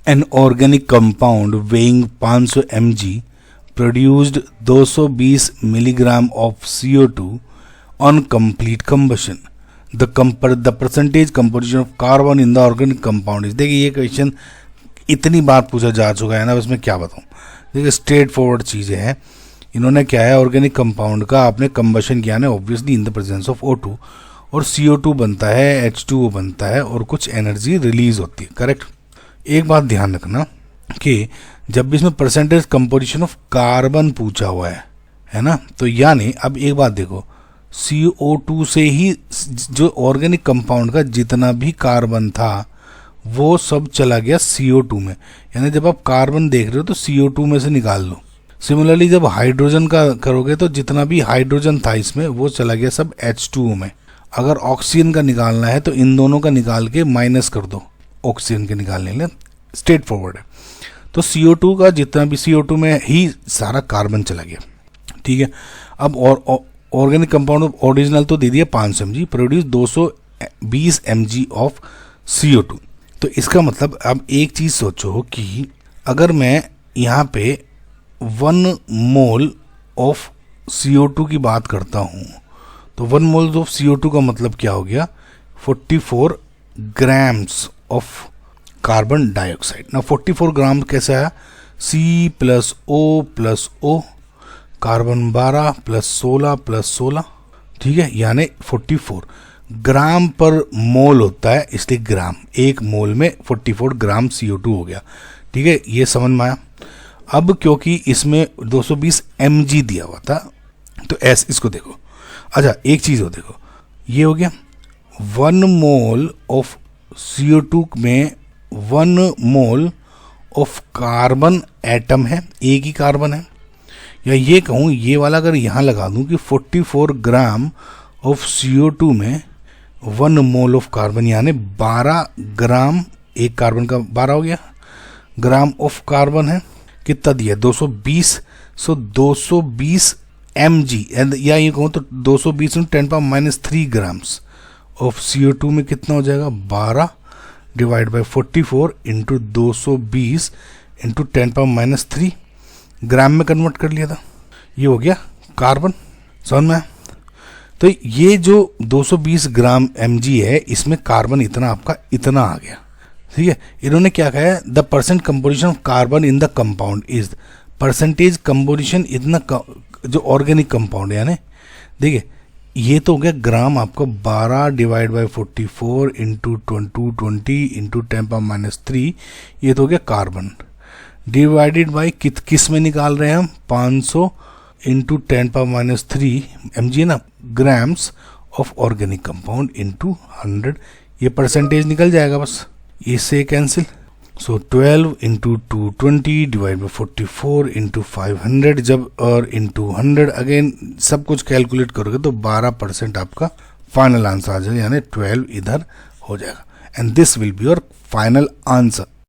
An organic compound weighing 500 mg produced 220 milligram of CO2 on complete combustion. The percentage composition of carbon in the organic compound is. देखिए ये question इतनी बार पूछा जा चुका है ना, उसमें क्या बताऊँ. देखिए स्ट्रेट फॉरवर्ड चीज़ें हैं. इन्होंने क्या है, ऑर्गेनिक कंपाउंड का आपने कंबशन किया ना obviously in the presence of O2, और CO2 बनता है, H2O बनता है, और कुछ एनर्जी रिलीज होती है. करेक्ट. एक बात ध्यान रखना कि जब भी इसमें परसेंटेज कंपोजिशन ऑफ कार्बन पूछा हुआ है ना, तो यानी अब एक बात देखो, CO2 से ही जो ऑर्गेनिक कंपाउंड का जितना भी कार्बन था वो सब चला गया CO2 में. यानी जब आप कार्बन देख रहे हो तो CO2 में से निकाल लो. सिमिलरली जब हाइड्रोजन का करोगे तो जितना भी हाइड्रोजन था इसमें वो चला गया सब H2O में. अगर ऑक्सीजन का निकालना है तो इन दोनों का निकाल के माइनस कर दो ऑक्सीजन के निकालने के लिए. स्ट्रेट फॉरवर्ड है. तो CO2 का जितना भी CO2 में ही सारा कार्बन चला गया. ठीक है. अब और ऑर्गेनिक कंपाउंड ऑफ ओरिजिनल तो दे दिया 500 mg, produce 220 mg of CO2. तो इसका मतलब अब एक चीज़ सोचो कि अगर मैं यहाँ पे 1 मोल ऑफ CO2 की बात करता हूँ तो 1 मोल ऑफ CO2 का मतलब क्या हो गया, 44 ग्राम्स ऑफ कार्बन डाइऑक्साइड. ना 44 ग्राम कैसा है, C plus O carbon 12 plus 16 plus 16. ठीक है, यानी 44 ग्राम पर मोल होता है, इसलिए ग्राम. एक मोल में 44 ग्राम CO2 हो गया. ठीक है, ये समझ में आया. अब क्योंकि इसमें 220 mg दिया हुआ था तो इसको देखो. अच्छा एक चीज़ हो देखो, ये हो गया 1 मोल ऑफ CO2 में 1 मोल ऑफ कार्बन एटम है, एक ही कार्बन है. या ये कहूँ, ये वाला अगर यहाँ लगा दूँ कि 44 ग्राम ऑफ CO2 में 1 मोल ऑफ कार्बन, यानी 12 ग्राम, एक कार्बन का 12 हो गया ग्राम ऑफ कार्बन है. कितना दिया, 220. सो 220 mg, या ये कहूँ तो 220 × 10⁻³ ग्राम्स ऑफ CO2 में कितना हो जाएगा, 12 डिवाइड बाई 44 इंटू 220 इंटू 10⁻³ ग्राम में कन्वर्ट कर लिया था. ये हो गया कार्बन. समझ में. तो ये जो 220 ग्राम mg है इसमें कार्बन इतना आपका इतना आ गया. ठीक है. इन्होंने क्या कहा है, the percent composition of carbon in the compound is. Percentage composition इतना जो ऑर्गेनिक कंपाउंड है, यानी देखिए ये तो हो गया ग्राम आपका 12 डिवाइड बाई 44 इंटू 220 इंटू 10⁻³ ये तो हो गया कार्बन, डिवाइडेड बाई किस में निकाल रहे हैं हम, 500 इंटू 10⁻³ mg है ना, grams of organic compound into 100. ये परसेंटेज निकल जाएगा बस, इससे cancel. So 12 into 220 divide by 44 into 500 जब और इंटू 100 अगेन सब कुछ कैलकुलेट करोगे तो 12% आपका फाइनल आंसर आ जाएगा, यानी 12 इधर हो जाएगा. And this will be your final answer.